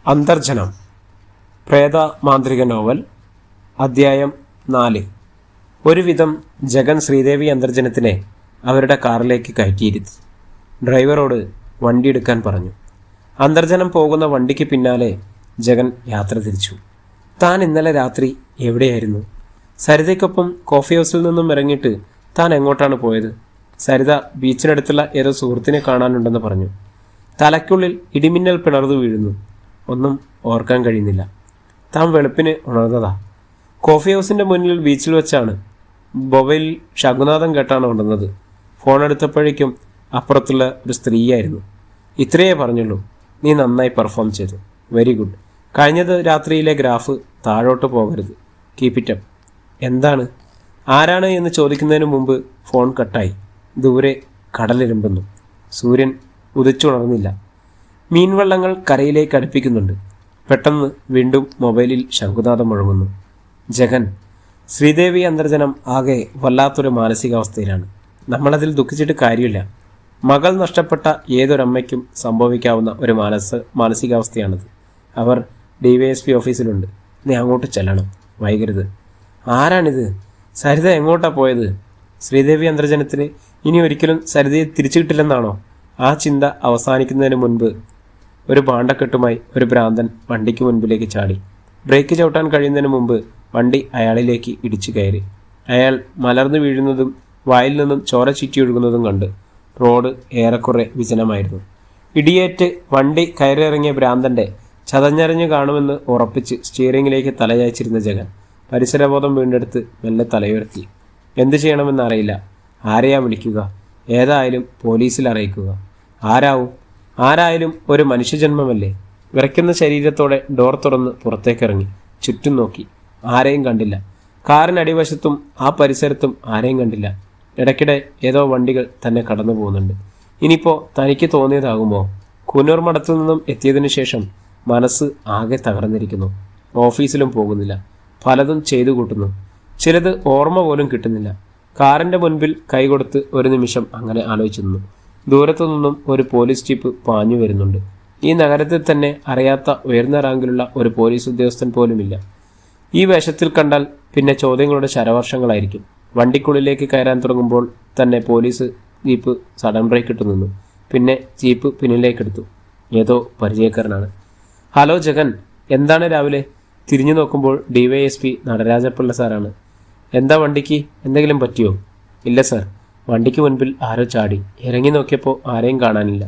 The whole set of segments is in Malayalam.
അന്തർജനം പ്രേത മാന്ത്രിക നോവൽ അധ്യായം 4. ഒരുവിധം ജഗൻ ശ്രീദേവി അന്തർജനത്തിനെ അവരുടെ കാറിലേക്ക് കയറ്റിയിരുത്തി. ഡ്രൈവറോട് വണ്ടി എടുക്കാൻ പറഞ്ഞു. അന്തർജനം പോകുന്ന വണ്ടിക്ക് പിന്നാലെ ജഗൻ യാത്ര തിരിച്ചു. താൻ ഇന്നലെ രാത്രി എവിടെയായിരുന്നു? സരിതയ്ക്കൊപ്പം കോഫി ഹൗസിൽ നിന്നും ഇറങ്ങിയിട്ട് താൻ എങ്ങോട്ടാണ് പോയത്? സരിത ബീച്ചിനടുത്തുള്ള ഏതോ സുഹൃത്തിനെ കാണാനുണ്ടെന്ന് പറഞ്ഞു. തലയ്ക്കുള്ളിൽ ഇടിമിന്നൽ പിണർന്നു വീഴുന്നു. ഒന്നും ഓർക്കാൻ കഴിയുന്നില്ല. താൻ വെളുപ്പിന് ഉണർന്നതാ. കോഫി ഹൗസിൻ്റെ മുന്നിൽ ബീച്ചിൽ വെച്ചാണ്. മൊബൈൽ ശകുനാഥം കേട്ടാണ് ഉണർന്നത്. ഫോൺ എടുത്തപ്പോഴേക്കും അപ്പുറത്തുള്ള ഒരു സ്ത്രീയായിരുന്നു. ഇത്രയേ പറഞ്ഞുള്ളൂ, നീ നന്നായി പെർഫോം ചെയ്തു, വെരി ഗുഡ്. കഴിഞ്ഞത് രാത്രിയിലെ ഗ്രാഫ് താഴോട്ട് പോകരുത്, കീപ് ഇറ്റ് അപ്പ്. എന്താണ്, ആരാണ് എന്ന് ചോദിക്കുന്നതിന് മുമ്പ് ഫോൺ കട്ടായി. ദൂരെ കടലിരുമ്പുന്നു. സൂര്യൻ ഉദിച്ചുണർന്നില്ല. മീൻവള്ളങ്ങൾ കരയിലേക്ക് അടുപ്പിക്കുന്നുണ്ട്. പെട്ടെന്ന് വീണ്ടും മൊബൈലിൽ ശംഖുനാഥം മുഴങ്ങുന്നു. ജഗൻ, ശ്രീദേവി അന്തർജനം ആകെ വല്ലാത്തൊരു മാനസികാവസ്ഥയിലാണ്. നമ്മളതിൽ ദുഃഖിച്ചിട്ട് കാര്യമില്ല. മകൾ നഷ്ടപ്പെട്ട ഏതൊരമ്മയ്ക്കും സംഭവിക്കാവുന്ന ഒരു മാനസികാവസ്ഥയാണത്. അവർ DYSP ഓഫീസിലുണ്ട്. നീ അങ്ങോട്ട് ചെല്ലണം, വൈകരുത്. ആരാണിത്? സരിത എങ്ങോട്ടാ പോയത്? ശ്രീദേവി അന്തർജനത്തിന് ഇനി ഒരിക്കലും സരിതയെ തിരിച്ചു കിട്ടില്ലെന്നാണോ? ആ ചിന്ത അവസാനിക്കുന്നതിന് മുൻപ് ഒരു ഭാണ്ഡക്കെട്ടുമായി ഒരു ഭ്രാന്തൻ വണ്ടിക്ക് മുൻപിലേക്ക് ചാടി. ബ്രേക്ക് ചവിട്ടാൻ കഴിയുന്നതിന് മുമ്പ് വണ്ടി അയാളിലേക്ക് ഇടിച്ചു കയറി. അയാൾ മലർന്നു വീഴുന്നതും വായിൽ നിന്നും ചോര ചീറ്റിയൊഴുകുന്നതും കണ്ട്. റോഡ് ഏറെക്കുറെ വിജനമായിരുന്നു. ഇടിയേറ്റ് വണ്ടി കയറിയിറങ്ങിയ ഭ്രാന്തൻ്റെ ചതഞ്ഞരഞ്ഞു കാണുമെന്ന് ഉറപ്പിച്ച് സ്റ്റിയറിംഗിലേക്ക് തലചായ്ച്ചിരുന്ന ജഗൻ പരിസരബോധം വീണ്ടെടുത്ത് മെല്ലെ തലയുയർത്തി. എന്തു ചെയ്യണമെന്നറിയില്ല. ആരെയാ വിളിക്കുക? ഏതായാലും പോലീസിൽ അറിയിക്കുക. ആരായാലും ഒരു മനുഷ്യജന്മമല്ലേ. വിറയ്ക്കുന്ന ശരീരത്തോടെ ഡോർ തുറന്ന് പുറത്തേക്കിറങ്ങി. ചുറ്റും നോക്കി. ആരെയും കണ്ടില്ല. കാറിനടിവശത്തും ആ പരിസരത്തും ആരെയും കണ്ടില്ല. ഇടയ്ക്കിടെ ഏതോ വണ്ടികൾ തന്നെ കടന്നു പോകുന്നുണ്ട്. ഇനിയിപ്പോൾ തനിക്ക് തോന്നിയതാകുമോ? കൂനൂർ മഠത്തിൽ നിന്നും എത്തിയതിനു ശേഷം മനസ്സ് ആകെ തകർന്നിരിക്കുന്നു. ഓഫീസിലും പോകുന്നില്ല. പലതും ചെയ്തു കൂട്ടുന്നു. ചിലത് ഓർമ്മ പോലും കിട്ടുന്നില്ല. കാറിൻ്റെ മുൻപിൽ കൈകൊടുത്ത് ഒരു നിമിഷം അങ്ങനെ ആലോചിച്ചു നിന്നു. ദൂരത്തു നിന്നും ഒരു പോലീസ് ജീപ്പ് പാഞ്ഞു വരുന്നുണ്ട്. ഈ നഗരത്തിൽ തന്നെ അറിയാത്ത ഉയർന്ന റാങ്കിലുള്ള ഒരു പോലീസ് ഉദ്യോഗസ്ഥൻ പോലുമില്ല. ഈ വേഷത്തിൽ കണ്ടാൽ പിന്നെ ചോദ്യങ്ങളുടെ ശരവർഷങ്ങളായിരിക്കും. വണ്ടിക്കുള്ളിലേക്ക് കയറാൻ തുടങ്ങുമ്പോൾ തന്നെ പോലീസ് ജീപ്പ് സഡൻ ബ്രേക്ക് ഇട്ടു നിന്നു. പിന്നെ ജീപ്പ് പിന്നിലേക്കെടുത്തു. ഏതോ പരിചയക്കാരനാണ്. ഹലോ ജഗൻ, എന്താണ് രാവിലെ? തിരിഞ്ഞു നോക്കുമ്പോൾ DYSP നടരാജപ്പിള്ള സാറാണ്. എന്താ, വണ്ടിക്ക് എന്തെങ്കിലും പറ്റിയോ? ഇല്ല സാർ, വണ്ടിക്ക് മുൻപിൽ ആരോ ചാടി. ഇറങ്ങി നോക്കിയപ്പോൾ ആരെയും കാണാനില്ല.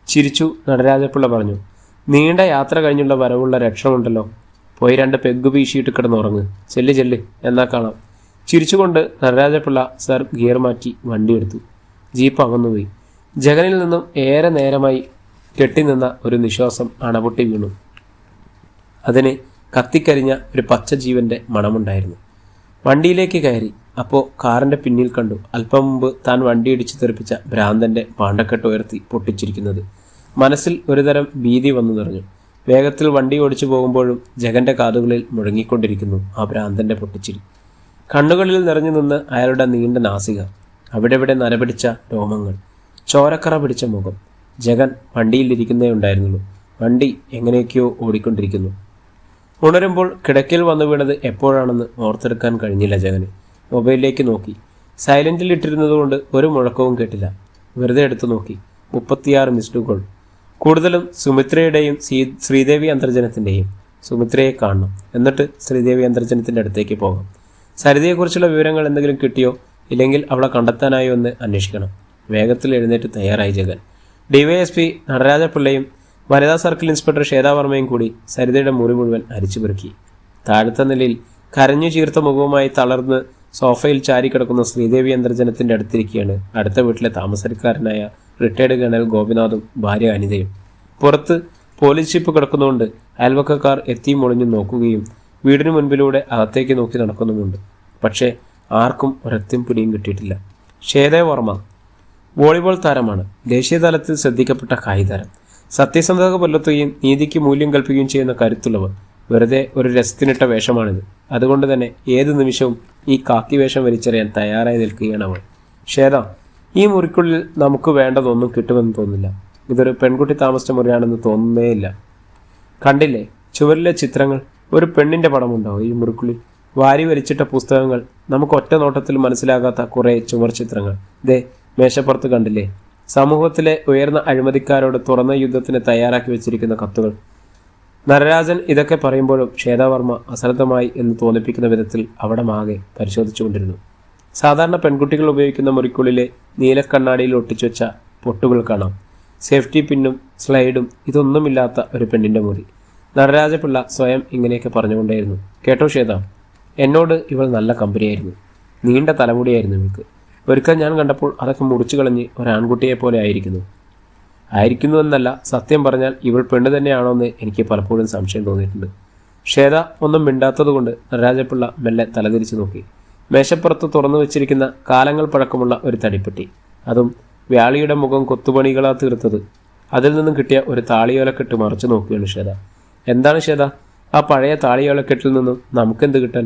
ചിരിച്ചു നടരാജപ്പിള്ള പറഞ്ഞു. നീണ്ട യാത്ര കഴിഞ്ഞുള്ള വരവുള്ള രക്ഷമുണ്ടല്ലോ. പോയി 2 പെഗ് വീശിയിട്ട് കിടന്നുറങ്ങ്. ചെല്ല് എന്നാ കാണാം. ചിരിച്ചുകൊണ്ട് നടരാജപ്പിള്ള സാർ ഗിയർ മാറ്റി വണ്ടിയെടുത്തു. ജീപ്പ് അകന്നുപോയി. ജഗനിൽ നിന്നും ഏറെ നേരമായി കെട്ടിനിന്ന ഒരു നിശ്വാസം അണപൊട്ടി വീണു. അതിന് കത്തിക്കരിഞ്ഞ ഒരു പച്ച ജീവന്റെ മണമുണ്ടായിരുന്നു. വണ്ടിയിലേക്ക് കയറി. അപ്പോൾ കാറിൻ്റെ പിന്നിൽ കണ്ടു അല്പം മുമ്പ് താൻ വണ്ടിയിടിച്ച് തെറിപ്പിച്ച ഭ്രാന്തൻ്റെ പാണ്ടക്കെട്ട് ഉയർത്തി പൊട്ടിച്ചിരിക്കുന്നത്. മനസ്സിൽ ഒരുതരം ഭീതി വന്നു നിറഞ്ഞു. വേഗത്തിൽ വണ്ടി ഓടിച്ചു പോകുമ്പോഴും ജഗന്റെ കാതുകളിൽ മുഴങ്ങിക്കൊണ്ടിരിക്കുന്നു ആ ഭ്രാന്തൻ്റെ പൊട്ടിച്ചിരി. കണ്ണുകളിൽ നിറഞ്ഞു നിന്ന് അയാളുടെ നീണ്ട നാസിക, അവിടെവിടെ നരപിടിച്ച രോമങ്ങൾ, ചോരക്കറ പിടിച്ച മുഖം. ജഗൻ വണ്ടിയിലിരിക്കുന്നേ ഉണ്ടായിരുന്നുള്ളൂ. വണ്ടി എങ്ങനെയൊക്കെയോ ഓടിക്കൊണ്ടിരിക്കുന്നു. ഉണരുമ്പോൾ കിടക്കയിൽ വന്നു വീണത് എപ്പോഴാണെന്ന് ഓർത്തെടുക്കാൻ കഴിഞ്ഞില്ല ജഗന്. മൊബൈലിലേക്ക് നോക്കി. സൈലൻറ്റിൽ ഇട്ടിരുന്നതുകൊണ്ട് ഒരു മുഴക്കവും കേട്ടില്ല. വെറുതെ എടുത്തു നോക്കി. 36 മിസ്ഡ് കോൾ. കൂടുതലും സുമിത്രയുടെയും ശ്രീദേവി അന്തർജനത്തിൻ്റെയും. സുമിത്രയെ കാണണം, എന്നിട്ട് ശ്രീദേവി അന്തർജനത്തിൻ്റെ അടുത്തേക്ക് പോകാം. സരിതയെക്കുറിച്ചുള്ള വിവരങ്ങൾ എന്തെങ്കിലും കിട്ടിയോ, ഇല്ലെങ്കിൽ അവളെ കണ്ടെത്താനായോ എന്ന് അന്വേഷിക്കണം. വേഗത്തിൽ എഴുന്നേറ്റ് തയ്യാറായി ജഗൻ. DYSP നടരാജപിള്ളയും വനിതാ സർക്കിൾ ഇൻസ്പെക്ടർ ശ്വേതാവർമ്മയും കൂടി സരിതയുടെ മുറി മുഴുവൻ അരിച്ചുപെറുക്കി. താഴത്തെ നിലയിൽ കരഞ്ഞു ചീർത്ത മുഖവുമായി തളർന്ന് സോഫയിൽ ചാരിക്കിടക്കുന്ന ശ്രീദേവി അന്തർജനത്തിൻ്റെ അടുത്തിരിക്കുകയാണ് അടുത്ത വീട്ടിലെ താമസക്കാരനായ റിട്ടയർഡ് കേണൽ ഗോപിനാഥും ഭാര്യ അനിതയും. പുറത്ത് പോലീസ് ജീപ്പ് കിടക്കുന്നതുകൊണ്ട് അയൽവക്കക്കാർ എത്തിയും ഒളിഞ്ഞും നോക്കുകയും വീടിന് മുൻപിലൂടെ അകത്തേക്ക് നോക്കി നടക്കുന്നുമുണ്ട്. പക്ഷേ ആർക്കും ഒരൊത്തും പിടിയും കിട്ടിയിട്ടില്ല. ശ്വേതാവർമ്മ വോളിബോൾ താരമാണ്. ദേശീയ തലത്തിൽ ശ്രദ്ധിക്കപ്പെട്ട കായികതാരം. സത്യസന്ധത പുലർത്തുകയും നീതിക്ക് മൂല്യം കൽപ്പിക്കുകയും ചെയ്യുന്ന കരുത്തുള്ളവർ. വെറുതെ ഒരു രസത്തിനിട്ട വേഷമാണിത്. അതുകൊണ്ട് തന്നെ ഏത് നിമിഷവും ഈ കാക്കി വേഷം വലിച്ചെറിയാൻ തയ്യാറായി നിൽക്കുകയാണ് അവൾ. ശ്വേത, ഈ മുറിക്കുള്ളിൽ നമുക്ക് വേണ്ടതൊന്നും കിട്ടുമെന്ന് തോന്നില്ല. ഇതൊരു പെൺകുട്ടി താമസിച്ച മുറിയാണെന്ന് തോന്നുന്നേയില്ല. കണ്ടില്ലേ ചുവരിലെ ചിത്രങ്ങൾ? ഒരു പെണ്ണിൻ്റെ പടമുണ്ടാവും ഈ മുറിക്കുള്ളിൽ. വാരി വലിച്ചിട്ട പുസ്തകങ്ങൾ, നമുക്ക് ഒറ്റ നോട്ടത്തിൽ മനസ്സിലാകാത്ത കുറേ ചുമർ ചിത്രങ്ങൾ. ദേ മേശപ്പുറത്ത് കണ്ടില്ലേ? സമൂഹത്തിലെ ഉയർന്ന അഴിമതിക്കാരോട് തുറന്ന യുദ്ധത്തിന് തയ്യാറാക്കി വെച്ചിരിക്കുന്ന കത്തുകൾ. നരരാജൻ ഇതൊക്കെ പറയുമ്പോഴും ശ്വേതാവർമ്മ അശ്രദ്ധമായി എന്ന് തോന്നിപ്പിക്കുന്ന വിധത്തിൽ അവിടെ മാകെ പരിശോധിച്ചുകൊണ്ടിരുന്നു. സാധാരണ പെൺകുട്ടികൾ ഉപയോഗിക്കുന്ന മുറിക്കുള്ളിലെ നീലക്കണ്ണാടിയിൽ ഒട്ടിച്ചു വെച്ച പൊട്ടുകൾ കാണാം. സേഫ്റ്റി പിന്നും സ്ലൈഡും ഇതൊന്നുമില്ലാത്ത ഒരു പെണ്ണിൻ്റെ മുറി. നടരാജപിള്ള സ്വയം ഇങ്ങനെയൊക്കെ പറഞ്ഞുകൊണ്ടേയിരുന്നു. കേട്ടോ ശ്വേത, എന്നോട് ഇവൾ നല്ല കമ്പനിയായിരുന്നു. നീണ്ട തലമുടിയായിരുന്നു ഇവൾക്ക്. ഒരിക്കൽ ഞാൻ കണ്ടപ്പോൾ അതൊക്കെ മുറിച്ചു കളഞ്ഞ് ഒരാൺകുട്ടിയെ പോലെ ആയിരിക്കുന്നു എന്നല്ല, സത്യം പറഞ്ഞാൽ ഇവൾ പെണ്ണ് തന്നെയാണോ എന്ന് എനിക്ക് പലപ്പോഴും സംശയം തോന്നിയിട്ടുണ്ട്. ശ്വേത ഒന്നും മിണ്ടാത്തതുകൊണ്ട് നടരാജപിള്ള മെല്ലെ തലതിരിച്ചു നോക്കി. മേശപ്പുറത്ത് തുറന്നു വെച്ചിരിക്കുന്ന കാലങ്ങൾ പഴക്കമുള്ള ഒരു തടിപ്പെട്ടി, അതും വ്യാളിയുടെ മുഖം കൊത്തുപണികളാ തീർത്തത്. അതിൽ നിന്നും കിട്ടിയ ഒരു താളിയോലക്കെട്ട് മറച്ചു നോക്കുകയാണ് ശ്വേത. എന്താണ് ശ്വേത, ആ പഴയ താളിയോലക്കെട്ടിൽ നിന്നും നമുക്കെന്ത് കിട്ടാൻ?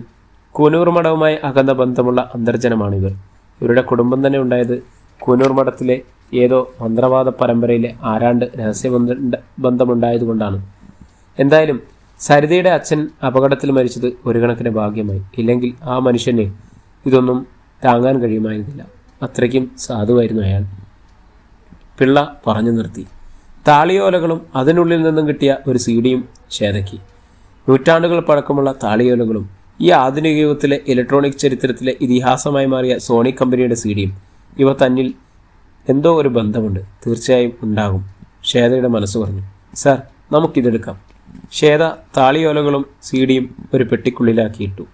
കൂനൂർ മഠവുമായി അകന്ന ബന്ധമുള്ള അന്തർജനമാണിവർ. ഇവരുടെ കുടുംബം തന്നെ ഉണ്ടായത് കൂനൂർ മഠത്തിലെ ഏതോ മന്ത്രവാദ പരമ്പരയിലെ ആരാണ്ട് ബന്ധമുണ്ടായതുകൊണ്ടാണ്. എന്തായാലും സരിതയുടെ അച്ഛൻ അപകടത്തിൽ മരിച്ചത് ഒരു കണക്കിന് ഭാഗ്യമായി. ഇല്ലെങ്കിൽ ആ മനുഷ്യന് ഇതൊന്നും താങ്ങാൻ കഴിയുമായിരുന്നില്ല. അത്രയ്ക്കും സാധുവായിരുന്നു അയാൾ. പിള്ള പറഞ്ഞു നിർത്തി. താളിയോലകളും അതിനുള്ളിൽ നിന്നും കിട്ടിയ ഒരു സീഡിയും ശ്വേതയ്ക്ക്. നൂറ്റാണ്ടുകൾ പഴക്കമുള്ള താളിയോലകളും ഈ ആധുനിക യുഗത്തിലെ ഇലക്ട്രോണിക് ചരിത്രത്തിലെ ഇതിഹാസമായി മാറിയ സോണി കമ്പനിയുടെ സീഡിയും, ഇവ തന്നിൽ എന്തോ ഒരു ബന്ധമുണ്ട്. തീർച്ചയായും ഉണ്ടാകും, ശ്വേതയുടെ മനസ്സ് പറഞ്ഞു. സാർ, നമുക്കിതെടുക്കാം. ശ്വേത താളിയോലകളും സീഡിയും ഒരു പെട്ടിക്കുള്ളിലാക്കിയിട്ടു.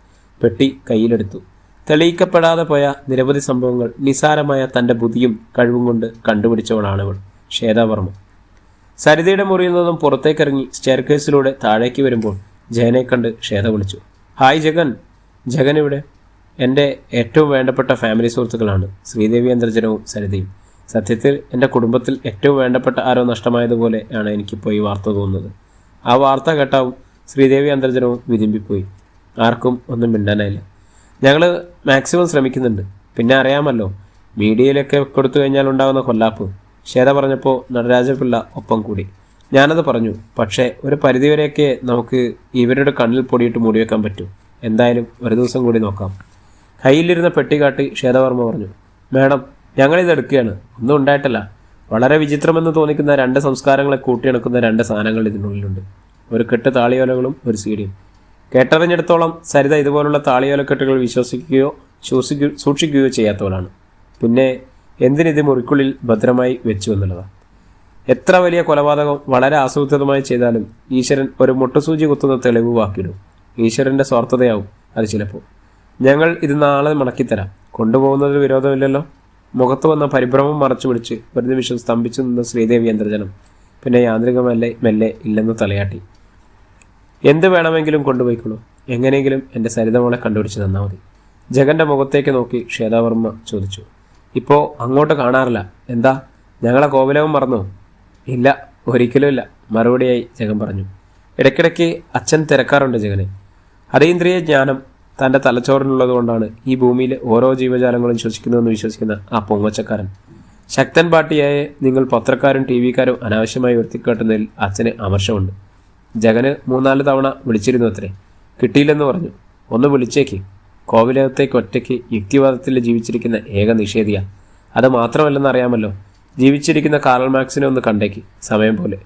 പെട്ടി കയ്യിലെടുത്തു. തെളിയിക്കപ്പെടാതെ പോയ നിരവധി സംഭവങ്ങൾ നിസാരമായ തൻ്റെ ബുദ്ധിയും കഴിവും കൊണ്ട് കണ്ടുപിടിച്ചവളാണിവൾ, ശ്വേതാവർമ്മ. സരിതയുടെ മുറിയിൽ നിന്നും പുറത്തേക്കിറങ്ങി സ്റ്റെയർകേസിലൂടെ താഴേക്ക് വരുമ്പോൾ ജയനെ കണ്ട് ശ്വേത വിളിച്ചു. ഹായ് ജഗൻ. ജഗൻ ഇവിടെ. എൻ്റെ ഏറ്റവും വേണ്ടപ്പെട്ട ഫാമിലി സുഹൃത്തുക്കളാണ് ശ്രീദേവി അന്തർജനവും സരിതയും. സത്യത്തിൽ എൻ്റെ കുടുംബത്തിൽ ഏറ്റവും വേണ്ടപ്പെട്ട ആരോ നഷ്ടമായതുപോലെ ആണ് എനിക്കിപ്പോൾ ഈ വാർത്ത തോന്നുന്നത്. ആ വാർത്ത കേട്ടാവും ശ്രീദേവി അന്തർജനവും വിതുമ്പിപ്പോയി. ആർക്കും ഒന്നും മിണ്ടാനായില്ല. ഞങ്ങൾ മാക്സിമം ശ്രമിക്കുന്നുണ്ട്. പിന്നെ അറിയാമല്ലോ, മീഡിയയിലൊക്കെ കൊടുത്തു കഴിഞ്ഞാൽ ഉണ്ടാകുന്ന കൊല്ലാപ്പ്. ശ്വേത പറഞ്ഞപ്പോൾ നടരാജപിള്ള ഒപ്പം കൂടി. ഞാനത് പറഞ്ഞു. പക്ഷേ ഒരു പരിധിവരെയൊക്കെ നമുക്ക് ഇവരുടെ കണ്ണിൽ പൊടിയിട്ട് മൂടിവെക്കാൻ പറ്റും. എന്തായാലും ഒരു ദിവസം കൂടി നോക്കാം. കയ്യിലിരുന്ന പെട്ടി കാട്ടി ശ്വേതവർമ്മ പറഞ്ഞു. മാഡം, ഞങ്ങളിതെടുക്കുകയാണ്. ഒന്നും ഉണ്ടായിട്ടല്ല. വളരെ വിചിത്രമെന്ന് തോന്നിക്കുന്ന രണ്ട് സംസ്കാരങ്ങളെ കൂട്ടിയിണക്കുന്ന രണ്ട് സാധനങ്ങൾ ഇതിനുള്ളിലുണ്ട്. ഒരു കെട്ട് താളിയോലകളും ഒരു സീഡിയും. കേട്ടറിഞ്ഞിടത്തോളം സരിത ഇതുപോലുള്ള താളിയോലക്കെട്ടുകൾ വിശ്വസിക്കുകയോ സൂക്ഷിക്കുകയോ ചെയ്യാത്തവളാണ്. പിന്നെ എന്തിനിത് മുറിക്കുള്ളിൽ ഭദ്രമായി വെച്ചു എന്നുള്ളതാണ്. എത്ര വലിയ കൊലപാതകം വളരെ ആസൂത്രിതമായി ചെയ്താലും ഈശ്വരൻ ഒരു മുട്ടുസൂചി കുത്തുന്ന തെളിവ് വാക്കിടും. ഈശ്വരൻ്റെ സ്വാർത്ഥതയാവും അത് ചിലപ്പോൾ. ഞങ്ങൾ ഇത് നാളെ മടക്കിത്തരാം. കൊണ്ടുപോകുന്നതിൽ വിരോധമില്ലല്ലോ. മുഖത്ത് വന്ന പരിഭ്രമം മറച്ചു പിടിച്ച് ഒരു നിമിഷം സ്തംഭിച്ചു നിന്ന ശ്രീദേവി അന്തർജനം പിന്നെ മെല്ലെ ഇല്ലെന്ന് തലയാട്ടി. എന്ത് വേണമെങ്കിലും കൊണ്ടുപോയിക്കോളൂ. എങ്ങനെയെങ്കിലും എൻ്റെ സരിതമോളെ കണ്ടുപിടിച്ച് തന്നാൽ മതി. ജഗൻ്റെ മുഖത്തേക്ക് നോക്കി ശ്വേതാവർമ്മ ചോദിച്ചു. ഇപ്പോൾ അങ്ങോട്ട് കാണാറില്ല. എന്താ, ഞങ്ങളെ കോവിലവും മറന്നോ? ഇല്ല, ഒരിക്കലും ഇല്ല, മറുപടിയായി ജഗൻ പറഞ്ഞു. ഇടയ്ക്കിടയ്ക്ക് അച്ഛൻ തിരക്കാറുണ്ട് ജഗനെ. അതീന്ദ്രിയ ജ്ഞാനം തൻ്റെ തലച്ചോറിനുള്ളതുകൊണ്ടാണ് ഈ ഭൂമിയിലെ ഓരോ ജീവജാലങ്ങളും ശ്വസിക്കുന്നതെന്ന് വിശ്വസിക്കുന്ന ആ പൊങ്ങച്ചക്കാരൻ. ശക്തൻ പാട്ടിയായ നിങ്ങൾ പത്രക്കാരും ടി വിക്കാരും അനാവശ്യമായി ഉയർത്തിക്കാട്ടുന്നതിൽ അച്ഛന് അമർഷമുണ്ട്. ജഗന് 3-4 തവണ വിളിച്ചിരുന്നു അത്രേ. കിട്ടിയില്ലെന്ന് പറഞ്ഞു. ഒന്ന് വിളിച്ചേക്ക്. കോവിലകത്തേക്ക് ഒറ്റയ്ക്ക് യുക്തിവാദത്തിൽ ജീവിച്ചിരിക്കുന്ന ഏക നിഷേധിയ. അത് മാത്രമല്ലെന്നറിയാമല്ലോ. ജീവിച്ചിരിക്കുന്ന കാറൽ മാർക്സിനെ ഒന്ന് കണ്ടേക്ക്, സമയം പോലെ.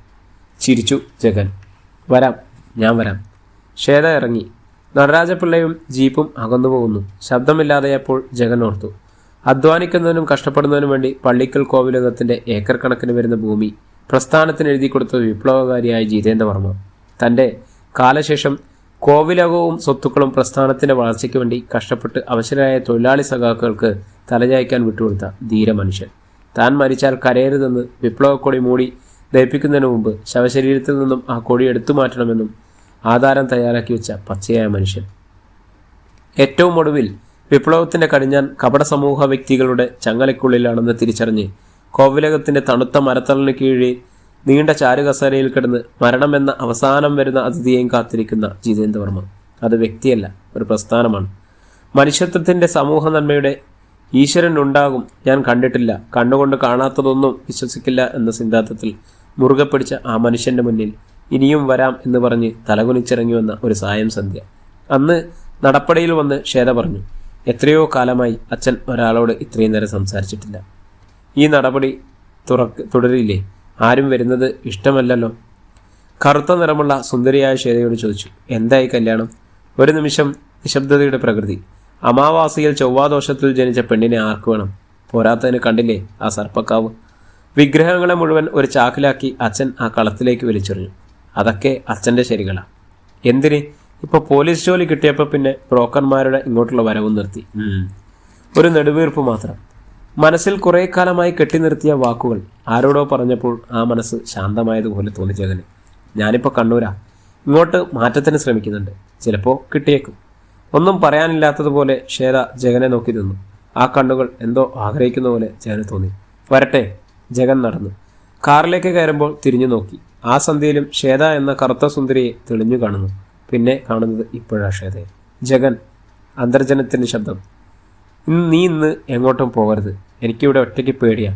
ചിരിച്ചു ജഗൻ. വരാം, ഞാൻ വരാം. ശ്വേത ഇറങ്ങി. നടരാജപിള്ളയും ജീപ്പും അകന്നു പോകുന്നു. ശബ്ദമില്ലാതെയപ്പോൾ ജഗൻ ഓർത്തു. അധ്വാനിക്കുന്നതിനും കഷ്ടപ്പെടുന്നതിനും വേണ്ടി പള്ളിക്കൽ കോവിലകത്തിൻ്റെ ഏക്കർ കണക്കിന് വരുന്ന ഭൂമി പ്രസ്ഥാനത്തിന് എഴുതി കൊടുത്ത വിപ്ലവകാരിയായ ജിതേന്ദ്രവർമ്മ തൻ്റെ കാലശേഷം കോവിലകവും സ്വത്തുക്കളും പ്രസ്ഥാനത്തിൻ്റെ വളർച്ചയ്ക്ക് വേണ്ടി കഷ്ടപ്പെട്ട് അവശരായ തൊഴിലാളി സഖാക്കൾക്ക് തലചായ്ക്കാൻ വിട്ടുകൊടുത്ത ധീര മനുഷ്യൻ. താൻ മരിച്ചാൽ കരയരുതെന്ന് വിപ്ലവക്കൊടി മൂടി ദഹിപ്പിക്കുന്നതിന് മുമ്പ് ശവശരീരത്തിൽ നിന്നും ആ കൊടി എടുത്തു മാറ്റണമെന്നും ആധാരം തയ്യാറാക്കി വെച്ച പച്ചയായ മനുഷ്യൻ. ഏറ്റവും ഒടുവിൽ വിപ്ലവത്തിൻ്റെ കടിഞ്ഞാൻ കപട സമൂഹ വ്യക്തികളുടെ ചങ്ങലയ്ക്കുള്ളിലാണെന്ന് തിരിച്ചറിഞ്ഞ് കോവിലകത്തിൻ്റെ തണുത്ത മരത്തളിന് കീഴിൽ നീണ്ട ചാരുകസേരയിൽ കിടന്ന് മരണമെന്ന അവസാനം വരുന്ന അതിഥിയെയും കാത്തിരിക്കുന്ന ജിതേന്ദ്രവർമ്മ. അത് വ്യക്തിയല്ല, ഒരു പ്രസ്ഥാനമാണ്. മനുഷ്യത്വത്തിൻ്റെ സമൂഹ നന്മയുടെ ഈശ്വരൻ ഉണ്ടാകും. ഞാൻ കണ്ടിട്ടില്ല, കണ്ണുകൊണ്ട് കാണാത്തതൊന്നും വിശ്വസിക്കില്ല എന്ന സിദ്ധാന്തത്തിൽ മുറുകെ പിടിച്ച ആ മനുഷ്യൻ്റെ മുന്നിൽ ഇനിയും വരാം എന്ന് പറഞ്ഞ് തലകുനിച്ചിറങ്ങി വന്ന ഒരു സായം സന്ധ്യ. അന്ന് നടപ്പടയിൽ വന്ന് ശ്വേത പറഞ്ഞു, എത്രയോ കാലമായി അച്ഛൻ ഒരാളോട് ഇത്രയും നേരം സംസാരിച്ചിട്ടില്ല. ഈ നടപടി തുടരില്ലേ? ആരും വരുന്നത് ഇഷ്ടമല്ലല്ലോ. കറുത്ത നിറമുള്ള സുന്ദരിയായ ശ്വേതയോട് ചോദിച്ചു, എന്തായി കല്യാണം? ഒരു നിമിഷം നിശബ്ദതയുടെ പ്രകൃതി. അമാവാസിയിൽ ചൊവ്വാദോഷത്തിൽ ജനിച്ച പെണ്ണിനെ ആർക്ക് വേണം? പോരാത്തതിന് കണ്ടില്ലേ ആ സർപ്പക്കാവ്? വിഗ്രഹങ്ങളെ മുഴുവൻ ഒരു ചാക്കിലാക്കി അച്ഛൻ ആ കളത്തിലേക്ക് വലിച്ചെറിഞ്ഞു. അതൊക്കെ അച്ഛൻ്റെ ശരികളാ. എന്തിന്? ഇപ്പോൾ പോലീസ് ജോലി കിട്ടിയപ്പോൾ പിന്നെ ബ്രോക്കർമാരുടെ ഇങ്ങോട്ടുള്ള വരവും നിർത്തി. ഒരു നെടുവീർപ്പ് മാത്രം. മനസ്സിൽ കുറേ കാലമായി കെട്ടി നിർത്തിയ വാക്കുകൾ ആരോടോ പറഞ്ഞപ്പോൾ ആ മനസ്സ് ശാന്തമായതുപോലെ തോന്നി ജഗന്. ഞാനിപ്പോൾ കണ്ണൂരാ. ഇങ്ങോട്ട് മാറ്റത്തിന് ശ്രമിക്കുന്നുണ്ട്. ചിലപ്പോൾ കിട്ടിയേക്കും. ഒന്നും പറയാനില്ലാത്തതുപോലെ ശ്വേത ജഗനെ നോക്കി നിന്നു. ആ കണ്ണുകൾ എന്തോ ആഗ്രഹിക്കുന്ന പോലെ ജഗന് തോന്നി. വരട്ടെ. ജഗൻ നടന്നു. കാറിലേക്ക് കയറുമ്പോൾ തിരിഞ്ഞു നോക്കി. ആ സന്ധ്യയിലും ശ്വേത എന്ന കറുത്ത സുന്ദരിയെ തെളിഞ്ഞു കാണുന്നു. പിന്നെ കാണുന്നത് ഇപ്പോഴാ ശ്വേതയെ. ജഗൻ. അന്തർജനത്തിൻ്റെ ശബ്ദം. നീ ഇന്ന് എങ്ങോട്ടും പോകരുത്. എനിക്കിവിടെ ഒറ്റയ്ക്ക് പേടിയാ.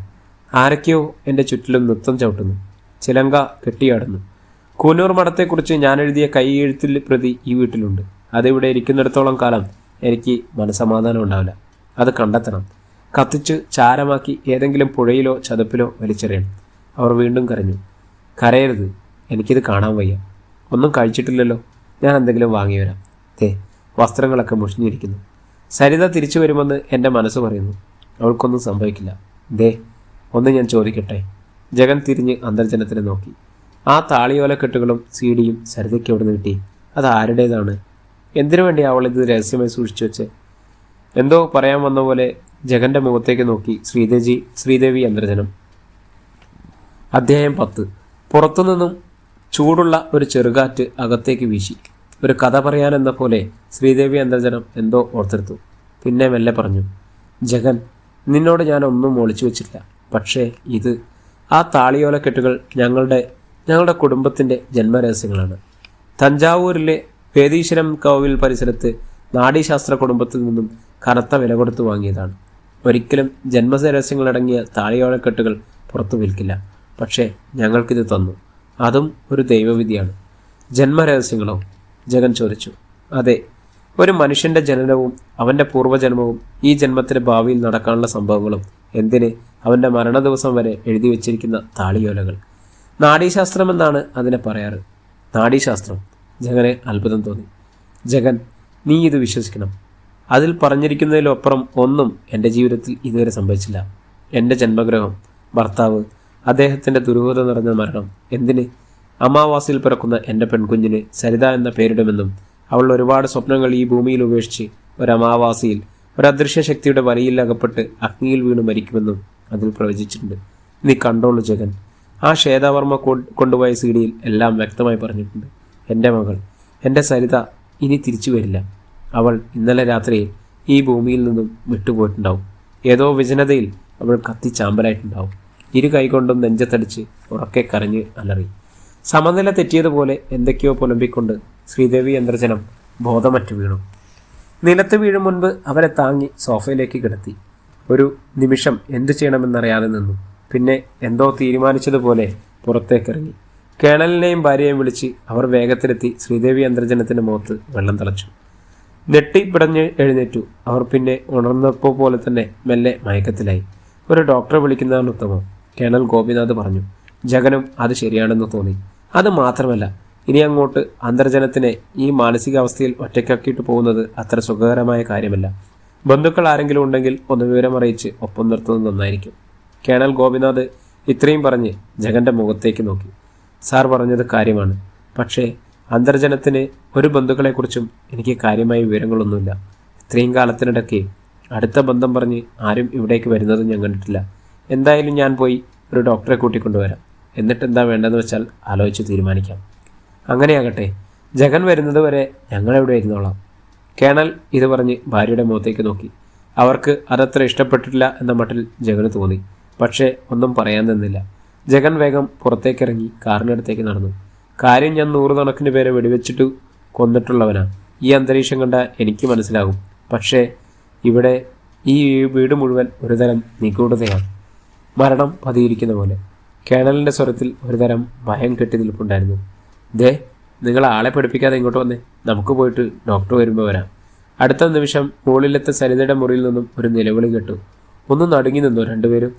ആരൊക്കെയോ എൻ്റെ ചുറ്റിലും നൃത്തം ചവിട്ടുന്നു. ചിലങ്ക കെട്ടിയാടുന്നു. കൂനൂർ മഠത്തെക്കുറിച്ച് ഞാൻ എഴുതിയ കൈയെഴുത്തിൽ പ്രതി ഈ വീട്ടിലുണ്ട്. അതിവിടെ ഇരിക്കുന്നിടത്തോളം കാലം എനിക്ക് മനസമാധാനം ഉണ്ടാവില്ല. അത് കണ്ടെത്തണം. കത്തിച്ച് ചാരമാക്കി ഏതെങ്കിലും പുഴയിലോ ചതുപ്പിലോ വലിച്ചെറിയണം. അവർ വീണ്ടും കരഞ്ഞു. കരയരുത്. എനിക്കിത് കാണാൻ വയ്യ. ഒന്നും കഴിച്ചിട്ടില്ലല്ലോ. ഞാൻ എന്തെങ്കിലും വാങ്ങി വരാം. വസ്ത്രങ്ങളൊക്കെ മുഷിഞ്ഞിരിക്കുന്നു. സരിത തിരിച്ചു വരുമെന്ന് എൻ്റെ മനസ്സ് പറയുന്നു. അവൾക്കൊന്നും സംഭവിക്കില്ല. ഒന്ന് ഞാൻ ചോദിക്കട്ടെ? ജഗൻ തിരിഞ്ഞ് അന്തർജനത്തിനെ നോക്കി. ആ താളിയോലക്കെട്ടുകളും സീഡിയും സരിതയ്ക്ക് എവിടെ നിന്ന് കിട്ടി? അത് ആരുടേതാണ്? എന്തിനു വേണ്ടി അവൾ ഇത് രഹസ്യമായി സൂക്ഷിച്ചു വെച്ച്? എന്തോ പറയാൻ വന്ന പോലെ ജഗന്റെ മുഖത്തേക്ക് നോക്കി ശ്രീദേവി അന്തർജനം. അധ്യായം 10. പുറത്തുനിന്നും ചൂടുള്ള ഒരു ചെറുകാറ്റ് അകത്തേക്ക് വീശി. ഒരു കഥ പറയാനെന്ന പോലെ ശ്രീദേവി അന്തർജനം എന്തോ ഓർത്തെടുത്തു. പിന്നെ മെല്ലെ പറഞ്ഞു, ജഗൻ, നിന്നോട് ഞാൻ ഒന്നും ഒളിച്ചു വെച്ചില്ല. പക്ഷേ ഇത്, ആ താളിയോലക്കെട്ടുകൾ ഞങ്ങളുടെ കുടുംബത്തിൻ്റെ ജന്മരഹസ്യങ്ങളാണ്. തഞ്ചാവൂരിലെ വേദീശ്വരം കോവിൽ പരിസരത്ത് നാഡീശാസ്ത്ര കുടുംബത്തിൽ നിന്നും കനത്ത വില കൊടുത്തു വാങ്ങിയതാണ്. ഒരിക്കലും ജന്മരഹസ്യങ്ങളടങ്ങിയ താളിയോലക്കെട്ടുകൾ പുറത്തു വിൽക്കില്ല. പക്ഷേ ഞങ്ങൾക്കിത് തന്നു. അതും ഒരു ദൈവവിധിയാണ്. ജന്മരഹസ്യങ്ങളോ? ജഗൻ ചോദിച്ചു. അതെ. ഒരു മനുഷ്യൻ്റെ ജനനവും അവൻ്റെ പൂർവ്വജന്മവും ഈ ജന്മത്തിൻ്റെ ഭാവിയിൽ നടക്കാനുള്ള സംഭവങ്ങളും എന്തിന് അവൻ്റെ മരണദിവസം വരെ എഴുതി വച്ചിരിക്കുന്ന താളിയോലകൾ. നാഡീശാസ്ത്രമെന്നാണ് അതിനെ പറയാറ്. നാഡീശാസ്ത്രം? ജഗനെ അത്ഭുതം തോന്നി. ജഗൻ, നീ ഇത് വിശ്വസിക്കണം. അതിൽ പറഞ്ഞിരിക്കുന്നതിലപ്പുറം ഒന്നും എൻ്റെ ജീവിതത്തിൽ ഇതുവരെ സംഭവിച്ചില്ല. എൻ്റെ ജന്മഗ്രഹം, ഭർത്താവ്, അദ്ദേഹത്തിൻ്റെ ദുരൂഹത നിറഞ്ഞ മരണം. എന്തിന്? അമാവാസിയിൽ പിറക്കുന്ന എൻ്റെ പെൺകുഞ്ഞിന് സരിത എന്ന പേരിടുമെന്നും അവൾ ഒരുപാട് സ്വപ്നങ്ങൾ ഈ ഭൂമിയിൽ ഉപേക്ഷിച്ച് ഒരമാവാസിയിൽ ഒരദൃശ്യ ശക്തിയുടെ വലയിൽ അകപ്പെട്ട് അഗ്നിയിൽ വീണ് മരിക്കുമെന്നും അതിൽ പ്രവചിച്ചിട്ടുണ്ട്. നീ കണ്ടോളൂ ജഗൻ. ആ ശ്വേതാവർമ്മ കൊണ്ടുപോയ സീഡിയിൽ എല്ലാം വ്യക്തമായി പറഞ്ഞിട്ടുണ്ട്. എൻ്റെ മകൾ, എൻ്റെ സരിത ഇനി തിരിച്ചു വരില്ല. അവൾ ഇന്നലെ രാത്രിയിൽ ഈ ഭൂമിയിൽ നിന്നും വിട്ടുപോയിട്ടുണ്ടാവും. ഏതോ വിജനതയിൽ അവൾ കത്തിച്ചാമ്പലായിട്ടുണ്ടാവും. ഇരു കൈകൊണ്ടും നെഞ്ചത്തടിച്ച് ഉറക്കെ കരഞ്ഞ് അലറി. സമനില തെറ്റിയതുപോലെ എന്തൊക്കെയോ പുലമ്പിക്കൊണ്ട് ശ്രീദേവി അന്തർജനം ബോധമറ്റു വീണു. നിലത്ത് വീഴും മുൻപ് അവരെ താങ്ങി സോഫയിലേക്ക് കിടത്തി. ഒരു നിമിഷം എന്തു ചെയ്യണമെന്നറിയാതെ നിന്നു. പിന്നെ എന്തോ തീരുമാനിച്ചതുപോലെ പുറത്തേക്കിറങ്ങി. കേണലിനെയും ഭാര്യയെയും വിളിച്ച് അവർ വേഗത്തിലെത്തി ശ്രീദേവി അന്തർജനത്തിൻ്റെ മുഖത്ത് വെള്ളം തളച്ചു. നെട്ടിപ്പിടഞ്ഞ് എഴുന്നേറ്റു. അവർ പിന്നെ ഉണർന്നപ്പോൾ പോലെ തന്നെ മെല്ലെ മയക്കത്തിലായി. ഒരു ഡോക്ടറെ വിളിക്കുന്നതാണ് ഉത്തമം, കേണൽ ഗോപിനാഥ് പറഞ്ഞു. ജഗനും അത് ശരിയാണെന്ന് തോന്നി. അത് മാത്രമല്ല, ഇനി അങ്ങോട്ട് അന്തർജനത്തിനെ ഈ മാനസികാവസ്ഥയിൽ ഒറ്റയ്ക്കാക്കിയിട്ട് പോകുന്നത് അത്ര സുഖകരമായ കാര്യമല്ല. ബന്ധുക്കൾ ആരെങ്കിലും ഉണ്ടെങ്കിൽ ഒന്ന് വിവരമറിയിച്ച് ഒപ്പം നിർത്തുന്നത് നന്നായിരിക്കും. കേണൽ ഗോപിനാഥ് ഇത്രയും പറഞ്ഞ് ജഗന്റെ മുഖത്തേക്ക് നോക്കി. സാർ പറഞ്ഞത് കാര്യമാണ്. പക്ഷേ അന്തർജനത്തിന് ഒരു ബന്ധുക്കളെക്കുറിച്ചും എനിക്ക് കാര്യമായ വിവരങ്ങളൊന്നുമില്ല. ഇത്രയും കാലത്തിനിടയ്ക്ക് അടുത്ത ബന്ധം പറഞ്ഞ് ആരും ഇവിടേക്ക് വരുന്നതും ഞാൻ കണ്ടിട്ടില്ല. എന്തായാലും ഞാൻ പോയി ഒരു ഡോക്ടറെ കൂട്ടിക്കൊണ്ടുവരാം. എന്നിട്ട് എന്താ വേണ്ടതെന്ന് വെച്ചാൽ ആലോചിച്ച് തീരുമാനിക്കാം. അങ്ങനെയാകട്ടെ. ജഗൻ വരുന്നത് വരെ ഞങ്ങളെവിടെ ഇരുന്നോളാം. കേണൽ ഇത് പറഞ്ഞ് ഭാര്യയുടെ മുഖത്തേക്ക് നോക്കി. അവർക്ക് അതത്ര ഇഷ്ടപ്പെട്ടിട്ടില്ല എന്ന മട്ടിൽ ജഗന് തോന്നി. പക്ഷേ ഒന്നും പറയാൻ നിന്നില്ല. ജഗൻ വേഗം പുറത്തേക്കിറങ്ങി കാറിനടുത്തേക്ക് നടന്നു. കാര്യം ഞാൻ 100 കണക്കിന് പേരെ വെടിവെച്ചിട്ട് കൊന്നിട്ടുള്ളവനാ. ഈ അന്തരീക്ഷം കണ്ട എനിക്ക് മനസ്സിലാകും. പക്ഷേ ഇവിടെ ഈ വീട് മുഴുവൻ ഒരുതരം നിഗൂഢതയാണ്. മരണം പതിയിരിക്കുന്ന പോലെ. കേണലിൻ്റെ സ്വരത്തിൽ ഒരുതരം ഭയം കെട്ടി നിൽപ്പുണ്ടായിരുന്നു. ദേ, നിങ്ങൾ ആളെ പഠിപ്പിക്കാതെ ഇങ്ങോട്ട് വന്നേ, നമുക്ക് പോയിട്ട് ഡോക്ടർ വരുമ്പോൾ വരാം. അടുത്ത നിമിഷം മുകളിലത്തെ സരിതയുടെ മുറിയിൽ നിന്നും ഒരു നിലവിളി കേട്ടു. ഒന്ന് നടുങ്ങി നിന്നു രണ്ടുപേരും.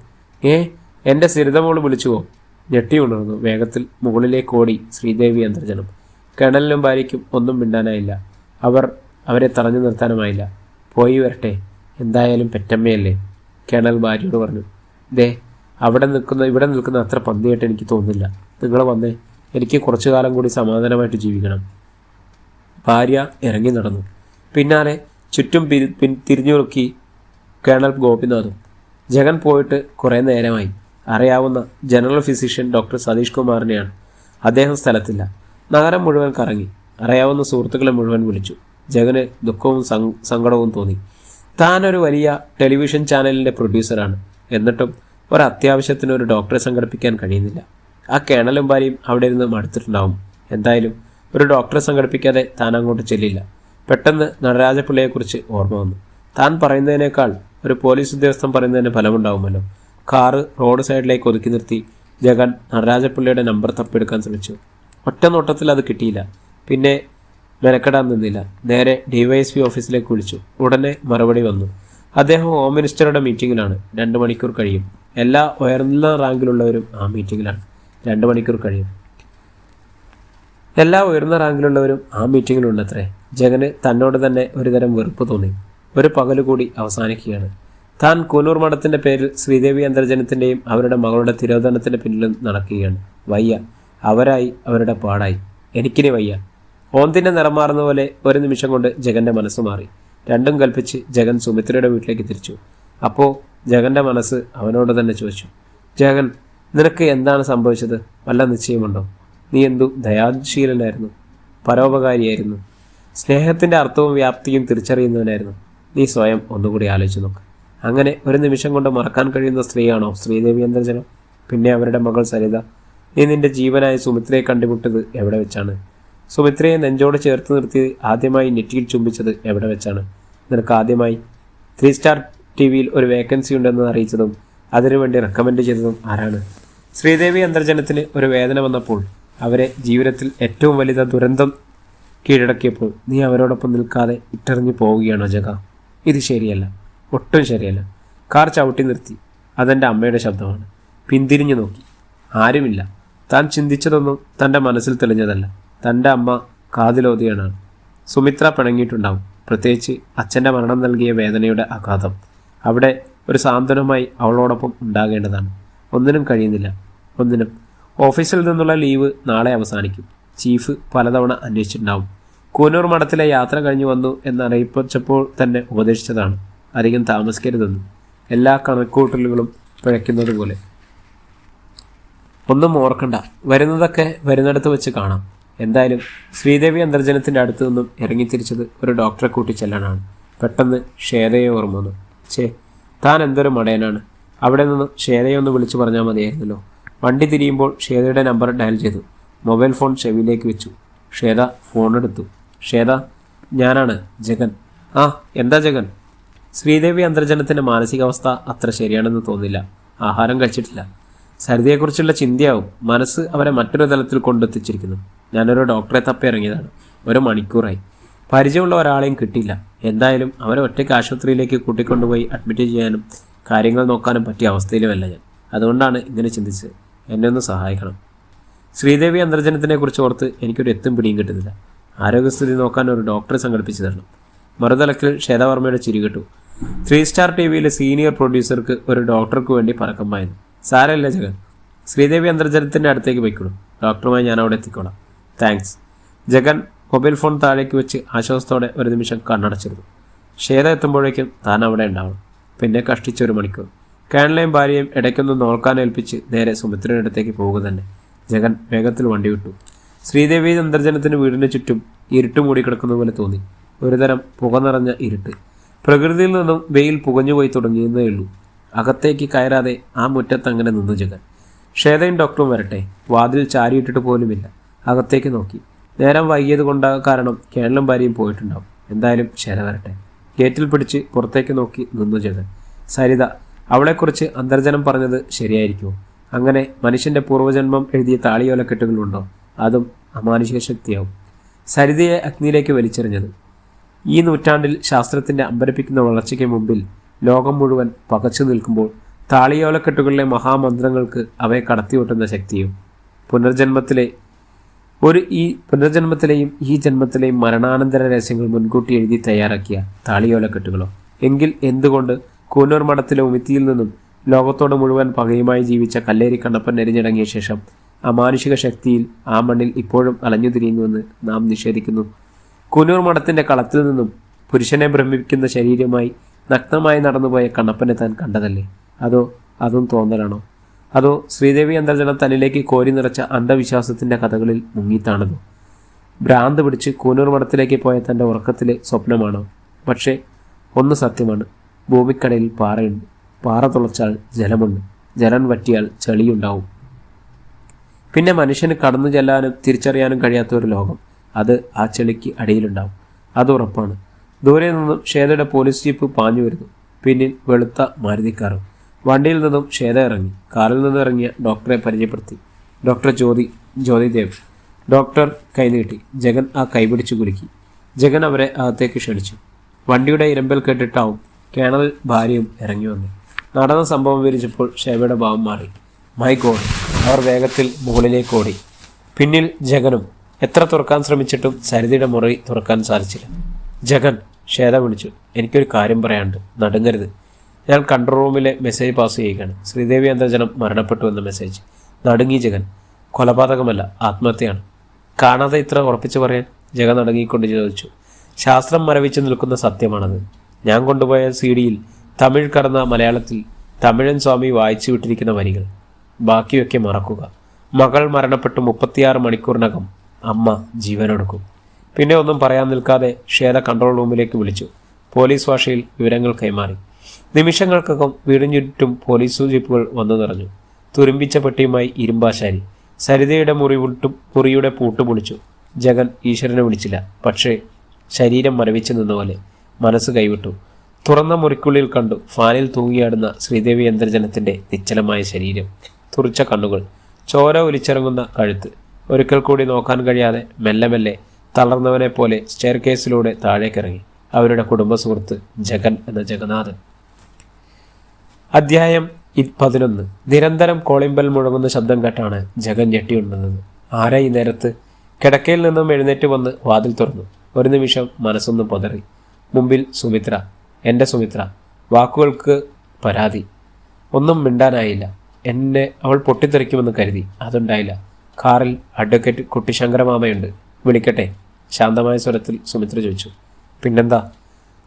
എൻ്റെ സരിതമോള് വിളിച്ചുവോ? ഞെട്ടി ഉണർന്നു വേഗത്തിൽ മുകളിലേക്ക് ഓടി ശ്രീദേവി അന്തർജനം. കേണലിനും ഭാര്യയ്ക്കും ഒന്നും മിണ്ടാനായില്ല. അവരെ തടഞ്ഞു നിർത്താനുമായില്ല. പോയി വരട്ടെ, എന്തായാലും പെറ്റമ്മയല്ലേ, കേണൽ ഭാര്യയോട് പറഞ്ഞു. ദേ, ഇവിടെ നിൽക്കുന്ന അത്ര പന്തിയായിട്ട് എനിക്ക് തോന്നുന്നില്ല. നിങ്ങൾ വന്നേ, എനിക്ക് കുറച്ചു കാലം കൂടി സമാധാനമായിട്ട് ജീവിക്കണം. ഭാര്യ ഇറങ്ങി നടന്നു. പിന്നാലെ ചുറ്റും തിരിഞ്ഞു നോക്കി കേണൽ ഗോപിനാഥും. ജഗൻ പോയിട്ട് കുറേ നേരമായി. അറിയാവുന്ന ജനറൽ ഫിസിഷ്യൻ ഡോക്ടർ സതീഷ് കുമാറിനെയാണ്. അദ്ദേഹം സ്ഥലത്തില്ല. നഗരം മുഴുവൻ കറങ്ങി. അറിയാവുന്ന സുഹൃത്തുക്കളെ മുഴുവൻ വിളിച്ചു. ജഗന് ദുഃഖവും സങ്കടവും തോന്നി. താനൊരു വലിയ ടെലിവിഷൻ ചാനലിൻ്റെ പ്രൊഡ്യൂസറാണ്. എന്നിട്ടും ഒരത്യാവശ്യത്തിന് ഒരു ഡോക്ടറെ സംഘടിപ്പിക്കാൻ കഴിയുന്നില്ല. ആ കേണലും ഭാര്യയും അവിടെ ഇരുന്ന് മടുത്തിട്ടുണ്ടാവും. എന്തായാലും ഒരു ഡോക്ടറെ സംഘടിപ്പിക്കാതെ താൻ അങ്ങോട്ട് ചെല്ലില്ല. പെട്ടെന്ന് നടരാജപിള്ളയെക്കുറിച്ച് ഓർമ്മ വന്നു. താൻ പറയുന്നതിനേക്കാൾ ഒരു പോലീസ് ഉദ്യോഗസ്ഥൻ പറയുന്നതിന് ഫലമുണ്ടാവുമല്ലോ. കാറ് റോഡ് സൈഡിലേക്ക് ഒതുക്കി നിർത്തി ജഗൻ നടരാജപിള്ളയുടെ നമ്പർ തപ്പിയെടുക്കാൻ ശ്രമിച്ചു. ഒറ്റ നോട്ടത്തിൽ അത് കിട്ടിയില്ല. പിന്നെ മെനക്കെടാൻ നിന്നില്ല. നേരെ DYSP ഓഫീസിലേക്ക് വിളിച്ചു. ഉടനെ മറുപടി വന്നു. അദ്ദേഹം ഹോം മിനിസ്റ്ററുടെ മീറ്റിങ്ങിലാണ്. 2 മണിക്കൂർ കഴിയും. എല്ലാ ഉയർന്ന റാങ്കിലുള്ളവരും ആ മീറ്റിങ്ങിലാണ്. 2 മണിക്കൂർ കഴിയും. എല്ലാ ഉയർന്ന റാങ്കിലുള്ളവരും ആ മീറ്റിങ്ങിലുണ്ടത്രേ. ജഗന് തന്നോട് തന്നെ ഒരുതരം വെറുപ്പ് തോന്നി. ഒരു പകലുകൂടി അവസാനിക്കുകയാണ്. താൻ കൂനൂർ മഠത്തിൻ്റെ പേരിൽ ശ്രീദേവി അന്തർജനത്തിൻ്റെയും അവരുടെ മകളുടെ തിരോധനത്തിൻ്റെ പിന്നിലും നടക്കുകയാണ്. വയ്യ, അവരായി അവരുടെ പാടായി. എനിക്കിനി വയ്യ. ഓന്തിൻ്റെ നിറം മാറുന്ന പോലെ ഒരു നിമിഷം കൊണ്ട് ജഗൻ്റെ മനസ്സ് മാറി. രണ്ടും കൽപ്പിച്ച് ജഗൻ സുമിത്രയുടെ വീട്ടിലേക്ക് തിരിച്ചു. അപ്പോൾ ജഗൻ്റെ മനസ്സ് അവനോട് തന്നെ ചോദിച്ചു. ജഗൻ, നിനക്ക് എന്താണ് സംഭവിച്ചത്? വല്ല നിശ്ചയമുണ്ടോ? നീ എന്തു ദയാശീലനായിരുന്നു, പരോപകാരിയായിരുന്നു, സ്നേഹത്തിൻ്റെ അർത്ഥവും വ്യാപ്തിയും തിരിച്ചറിയുന്നവനായിരുന്നു. നീ സ്വയം ഒന്നുകൂടി ആലോചിച്ച് നോക്ക്. അങ്ങനെ ഒരു നിമിഷം കൊണ്ട് മറക്കാൻ കഴിയുന്ന സ്ത്രീയാണോ ശ്രീദേവി അന്തർജനം? പിന്നെ അവരുടെ മകൾ സരിത. നീ നിന്റെ ജീവനായ സുമിത്രയെ കണ്ടുമുട്ടത് എവിടെ വെച്ചാണ്? സുമിത്രയെ നെഞ്ചോട് ചേർത്ത് നിർത്തി ആദ്യമായി നെറ്റിയിൽ ചുംബിച്ചത് എവിടെ വെച്ചാണ്? നിനക്ക് ആദ്യമായി 3 സ്റ്റാർ TV-യിൽ ഒരു വേക്കൻസി ഉണ്ടെന്ന് അറിയിച്ചതും അതിനുവേണ്ടി റെക്കമെൻഡ് ചെയ്തതും ആരാണ്? ശ്രീദേവി അന്തർജനത്തിന് ഒരു വേദന വന്നപ്പോൾ, അവരെ ജീവിതത്തിൽ ഏറ്റവും വലുത ദുരന്തം കീഴടക്കിയപ്പോൾ നീ അവരോടൊപ്പം നിൽക്കാതെ ഇട്ടെറിഞ്ഞു പോവുകയാണോ ജഗ? ഇത് ശരിയല്ല, ഒട്ടും ശരിയല്ല. കാർ ചവിട്ടി നിർത്തി. അതെൻ്റെ അമ്മയുടെ ശബ്ദമാണ്. പിന്തിരിഞ്ഞു നോക്കി. ആരുമില്ല. താൻ ചിന്തിച്ചതൊന്നും തൻ്റെ മനസ്സിൽ തെളിഞ്ഞതല്ല. തൻ്റെ അമ്മ കാതിലോതിയാണ്. സുമിത്ര പിണങ്ങിയിട്ടുണ്ടാവും. പ്രത്യേകിച്ച് അച്ഛൻ്റെ മരണം നൽകിയ വേദനയുടെ ആഘാതം. അവിടെ ഒരു സാന്ത്വനമായി അവളോടൊപ്പം ഉണ്ടാകേണ്ടതാണ്. ഒന്നിനും കഴിയുന്നില്ല, ഒന്നിനും. ഓഫീസിൽ നിന്നുള്ള ലീവ് നാളെ അവസാനിക്കും. ചീഫ് പലതവണ അന്വേഷിച്ചിട്ടുണ്ടാവും. കൂനൂർ മഠത്തിലെ യാത്ര കഴിഞ്ഞു വന്നു എന്നറിയിച്ചപ്പോൾ തന്നെ ഉപദേശിച്ചതാണ്, അധികം താമസിക്കരുതെന്ന്. എല്ലാ കണക്കൂട്ടലുകളും പിഴയ്ക്കുന്നത് പോലെ. ഒന്നും ഓർക്കണ്ട, വരുന്നതൊക്കെ വരുന്നിടത്ത് വെച്ച് കാണാം. എന്തായാലും ശ്രീദേവി അന്തർജനത്തിൻ്റെ അടുത്തു നിന്നും ഇറങ്ങിത്തിരിച്ചത് ഒരു ഡോക്ടറെ കൂട്ടി ചെല്ലാനാണ്. പെട്ടെന്ന് ശ്വേതയെ ഓർമ്മ വന്നു. താൻ എന്തൊരു മടയനാണ്. അവിടെ നിന്ന് ശ്വേതയെ ഒന്ന് വിളിച്ചു പറഞ്ഞാൽ മതിയായിരുന്നല്ലോ. വണ്ടി തിരിയുമ്പോൾ ശ്വേതയുടെ നമ്പർ ഡയൽ ചെയ്തു. മൊബൈൽ ഫോൺ ചെവിയിലേക്ക് വെച്ചു. ശ്വേത ഫോണെടുത്തു. ശ്വേത, ഞാനാണ്, ജഗൻ. ആ, എന്താ ജഗൻ? ശ്രീദേവി അന്തർജനത്തിൻ്റെ മാനസികാവസ്ഥ അത്ര ശരിയാണെന്ന് തോന്നില്ല. ആഹാരം കഴിച്ചിട്ടില്ല. സരിതയെക്കുറിച്ചുള്ള ചിന്തയാവും മനസ്സ് അവരെ മറ്റൊരു തലത്തിൽ കൊണ്ടെത്തിച്ചിരിക്കുന്നു. ഞാനൊരു ഡോക്ടറെ തപ്പി ഇറങ്ങിയതാണ്. 1 മണിക്കൂറായി. പരിചയമുള്ള ഒരാളെയും കിട്ടിയില്ല. എന്തായാലും അവരെ ഒറ്റയ്ക്ക് ആശുപത്രിയിലേക്ക് കൂട്ടിക്കൊണ്ടുപോയി അഡ്മിറ്റ് ചെയ്യാനും കാര്യങ്ങൾ നോക്കാനും പറ്റിയ അവസ്ഥയിലുമല്ല ഞാൻ. അതുകൊണ്ടാണ് ഇങ്ങനെ ചിന്തിച്ചത്. എന്നെ ഒന്ന് സഹായിക്കണം. ശ്രീദേവി അന്തർജനത്തിനെ കുറിച്ച് ഓർത്ത് എനിക്കൊരു എത്തും പിടിയും കിട്ടുന്നില്ല. ആരോഗ്യസ്ഥിതി നോക്കാൻ ഒരു ഡോക്ടറെ സംഘടിപ്പിച്ചു തരണം. മറുതലക്കിൽ ശ്വേതവർമ്മയുടെ ചിരി കേട്ടു. 3 സ്റ്റാർ TV-യിലെ സീനിയർ പ്രൊഡ്യൂസർക്ക് ഒരു ഡോക്ടർക്ക് വേണ്ടി പരക്കമായിരുന്നു. സാരമില്ല ജഗൻ, ശ്രീദേവി അന്തർജനത്തിൻ്റെ അടുത്തേക്ക് പോയിക്കോളൂ. ഡോക്ടറുമായി ഞാൻ അവിടെ എത്തിക്കോളാം. താങ്ക്സ്. ജഗൻ മൊബൈൽ ഫോൺ താഴേക്ക് വെച്ച് ആശ്വാസത്തോടെ ഒരു നിമിഷം കണ്ണടച്ചിരുന്നു. ശ്വേത എത്തുമ്പോഴേക്കും താൻ അവിടെ ഉണ്ടാവണം. പിന്നെ കഷ്ടിച്ച് 1 മണിക്കൂർ. കേണലെയും ഭാര്യയും ഇടയ്ക്കൊന്ന് നോക്കാനേൽപ്പിച്ച് നേരെ സുമിത്രയുടെ അടുത്തേക്ക് പോകുക തന്നെ. ജഗൻ വേഗത്തിൽ വണ്ടി വിട്ടു. ശ്രീദേവി അന്തർജനത്തിന് വീടിന് ചുറ്റും ഇരുട്ട് മൂടിക്കിടക്കുന്ന പോലെ തോന്നി. ഒരുതരം പുക നിറഞ്ഞ ഇരുട്ട്. പ്രകൃതിയിൽ നിന്നും വെയിൽ പുകഞ്ഞുപോയി തുടങ്ങിയെന്നേ ഉള്ളൂ. അകത്തേക്ക് കയറാതെ ആ മുറ്റത്തങ്ങനെ നിന്നു ജഗൻ. ശ്വേതയും ഡോക്ടറും വരട്ടെ. വാതിൽ ചാരിയിട്ടിട്ട് പോലുമില്ല. അകത്തേക്ക് നോക്കി. നേരം വൈകിയത് കൊണ്ട് കാരണം കേണലും ഭാര്യയും പോയിട്ടുണ്ടാവും. എന്തായാലും ശ്വേത വരട്ടെ. ഗേറ്റിൽ പിടിച്ച് പുറത്തേക്ക് നോക്കി നിന്നു ജഗൻ. സരിത, അവളെക്കുറിച്ച് അന്തർജനം പറഞ്ഞത് ശരിയായിരിക്കുമോ? അങ്ങനെ മനുഷ്യൻ്റെ പൂർവ്വജന്മം എഴുതിയ താളിയോലക്കെട്ടുകളുണ്ടോ? അതും അമാനുഷിക ശക്തിയാവും. സരിതയെ അഗ്നിയിലേക്ക് വലിച്ചെറിഞ്ഞത്. ഈ നൂറ്റാണ്ടിൽ ശാസ്ത്രത്തിൻ്റെ അമ്പരപ്പിക്കുന്ന വളർച്ചയ്ക്ക് മുമ്പിൽ ലോകം മുഴുവൻ പകച്ചു നിൽക്കുമ്പോൾ താളിയോലക്കെട്ടുകളിലെ മഹാമന്ത്രങ്ങൾക്ക് അവയെ കടത്തിവെട്ടുന്ന ശക്തിയും പുനർജന്മത്തിലെയും ഈ ജന്മത്തിലെയും മരണാനന്തര രഹസ്യങ്ങൾ മുൻകൂട്ടി എഴുതി തയ്യാറാക്കിയ താളിയോലക്കെട്ടുകളോ? എങ്കിൽ എന്തുകൊണ്ട് കൂനൂർ മഠത്തിലെ ഉമിത്തിയിൽ നിന്നും ലോകത്തോട് മുഴുവൻ പകയുമായി ജീവിച്ച കല്ലേരി കണ്ണപ്പൻ എരിഞ്ഞടങ്ങിയ ശേഷം അമാനുഷിക ശക്തിയിൽ ആ മണ്ണിൽ ഇപ്പോഴും അലഞ്ഞുതിരിയുന്നുവെന്ന് നാം നിഷേധിക്കുന്നു? കൂനൂർ മഠത്തിൻ്റെ കളത്തിൽ നിന്നും പുരുഷനെ ഭ്രമിപ്പിക്കുന്ന ശരീരമായി നഗ്നമായി നടന്നുപോയ കണ്ണപ്പനെ താൻ കണ്ടതല്ലേ? അതോ അതും തോന്നലാണോ? അതോ ശ്രീദേവി അന്തർജനം തന്നിലേക്ക് കോരി നിറച്ച അന്ധവിശ്വാസത്തിൻ്റെ കഥകളിൽ മുങ്ങിത്താണതോ? ഭ്രാന്ത് പിടിച്ച് കൂനൂർ മഠത്തിലേക്ക് പോയ തൻ്റെ ഉറക്കത്തിലെ സ്വപ്നമാണോ? പക്ഷേ ഒന്ന് സത്യമാണ്, ഭൂമിക്കടയിൽ പാറയുണ്ട്. പാറ തുളച്ചാൽ ജലമുണ്ട്. ജലം വറ്റിയാൽ ചെളിയുണ്ടാവും. പിന്നെ മനുഷ്യന് കടന്നു ചെല്ലാനും തിരിച്ചറിയാനും കഴിയാത്ത ഒരു ലോകം, അത് ആ ചെളിക്ക് അടിയിലുണ്ടാവും. അത് ഉറപ്പാണ്. ദൂരെ നിന്നും ശ്വേതയുടെ പോലീസ് ജീപ്പ് പാഞ്ഞു വരുന്നു. പിന്നിൽ വെളുത്ത മാരുതിക്കാറും. വണ്ടിയിൽ നിന്നും ശ്വേത ഇറങ്ങി. കാറിൽ നിന്ന് ഇറങ്ങിയ ഡോക്ടറെ പരിചയപ്പെടുത്തി. ഡോക്ടർ ജ്യോതിദേവ്. ഡോക്ടർ കൈനീട്ടി. ജഗൻ ആ കൈപിടിച്ച് കുലുക്കി. ജഗൻ അവരെ അകത്തേക്ക് ക്ഷണിച്ചു. വണ്ടിയുടെ ഇരമ്പൽ കേട്ടിട്ടാവും കേണൽ ഭാര്യയും ഇറങ്ങി വന്നു. നടന്ന സംഭവം വിവരിച്ചപ്പോൾ ഷേബയുടെ ഭാവം മാറി. My God! അവർ വേഗത്തിൽ മുകളിലേക്ക് ഓടി. പിന്നിൽ ജഗനും. എത്ര തുറക്കാൻ ശ്രമിച്ചിട്ടും സരിതയുടെ മുറി തുറക്കാൻ സാധിച്ചില്ല. ജഗൻ! ശ്വേത വിളിച്ചു. എനിക്കൊരു കാര്യം പറയാനുണ്ട്, നടുങ്ങരുത്. ഞാൻ കൺട്രോൾ റൂമിലെ മെസ്സേജ് പാസ് ചെയ്യുകയാണ്. ശ്രീദേവി അന്തർജനം മരണപ്പെട്ടു എന്ന മെസ്സേജ്. നടുങ്ങി ജഗൻ. കൊലപാതകമല്ല, ആത്മഹത്യയാണ്. കാണാതെ ഇത്ര ഉറപ്പിച്ചു പറയാൻ? ജഗൻ നടുങ്ങിക്കൊണ്ട് ചോദിച്ചു. ശാസ്ത്രം മരവിച്ചു നിൽക്കുന്ന സത്യമാണത്. ഞാൻ കൊണ്ടുപോയ CD-യിൽ തമിഴ് കടന്ന മലയാളത്തിൽ തമിഴൻ സ്വാമി വായിച്ചു വിട്ടിരിക്കുന്ന വരികൾ. ബാക്കിയൊക്കെ മറക്കുക. മകൾ മരണപ്പെട്ടു 36 മണിക്കൂറിനകം അമ്മ ജീവനൊടുക്കും. പിന്നെ ഒന്നും പറയാൻ നിൽക്കാതെ ശ്വേത കൺട്രോൾ റൂമിലേക്ക് വിളിച്ചു. പോലീസ് ഭാഷയിൽ വിവരങ്ങൾ കൈമാറി. നിമിഷങ്ങൾക്കകം വീടിന് ചുറ്റും പോലീസ് ജീപ്പുകൾ വന്നു നിറഞ്ഞു. തുരുമ്പിച്ച പെട്ടിയുമായി ഇരുമ്പാശാരി. സരിതയുടെ മുറിയുടെ പൂട്ട് പൊളിച്ചു. ജഗൻ ഈശ്വരനെ വിളിച്ചില്ല. പക്ഷേ ശരീരം മരവിച്ചു നിന്നപോലെ മനസ്സ് കൈവിട്ടു. തുറന്ന മുറിക്കുള്ളിൽ കണ്ടു ഫാനിൽ തൂങ്ങിയാടുന്ന ശ്രീദേവി അന്തർജനത്തിൻ്റെ നിശ്ചലമായ ശരീരം. തുറിച്ച കണ്ണുകൾ, ചോര ഒലിച്ചിറങ്ങുന്ന കഴുത്ത്. ഒരിക്കൽ കൂടി നോക്കാൻ കഴിയാതെ മെല്ലെ മെല്ലെ തളർന്നവനെ പോലെ സ്റ്റെയർ കേസിലൂടെ താഴേക്കിറങ്ങി അവരുടെ കുടുംബ സുഹൃത്ത് ജഗൻ എന്ന ജഗന്നാഥൻ. അധ്യായം 11. നിരന്തരം കോളിംബൽ മുഴങ്ങുന്ന ശബ്ദം കേട്ടാണ് ജഗൻ ഞെട്ടിയുണ്ടെന്നത്. ആരാ ഈ നേരത്ത്? കിടക്കയിൽ നിന്നും എഴുന്നേറ്റ് വന്ന് വാതിൽ തുറന്നു. ഒരു നിമിഷം മനസ്സൊന്നും പതറി. മുമ്പിൽ സുമിത്ര, എൻ്റെ സുമിത്ര. വാക്കുകൾക്ക് പരാതി. ഒന്നും മിണ്ടാനായില്ല. എന്നെ അവൾ പൊട്ടിത്തെറിക്കുമെന്ന് കരുതി. അതുണ്ടായില്ല. കാറിൽ അഡ്വക്കേറ്റ് കുട്ടിശങ്കരമാമയുണ്ട്, വിളിക്കട്ടെ? ശാന്തമായ സ്വരത്തിൽ സുമിത്ര ചോദിച്ചു. പിന്നെന്താ?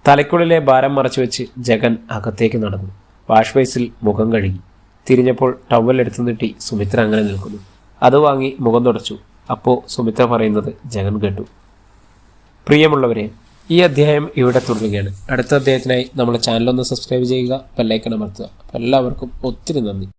തലയ്ക്കുള്ളിലെ ഭാരം മറച്ചു വെച്ച് ജഗൻ അകത്തേക്ക് നടന്നു. വാഷ് ബേസിൽ മുഖം കഴുകി. തിരിഞ്ഞപ്പോൾ ടവൽ എടുത്തു നീട്ടി സുമിത്ര അങ്ങനെ നിൽക്കുന്നു. അത് വാങ്ങി മുഖം തുടച്ചു. അപ്പോൾ സുമിത്ര പറയുന്നത് ജഗൻ കേട്ടു. പ്രിയമുള്ളവരെ, ഈ അധ്യായം ഇവിടെ തുടരുകയാണ്. അടുത്ത അധ്യായത്തിനായി നമ്മുടെ ചാനലൊന്ന് സബ്സ്ക്രൈബ് ചെയ്യുക, ബെല്ലൈക്കൺ അമർത്തുക. എല്ലാവർക്കും ഒത്തിരി നന്ദി.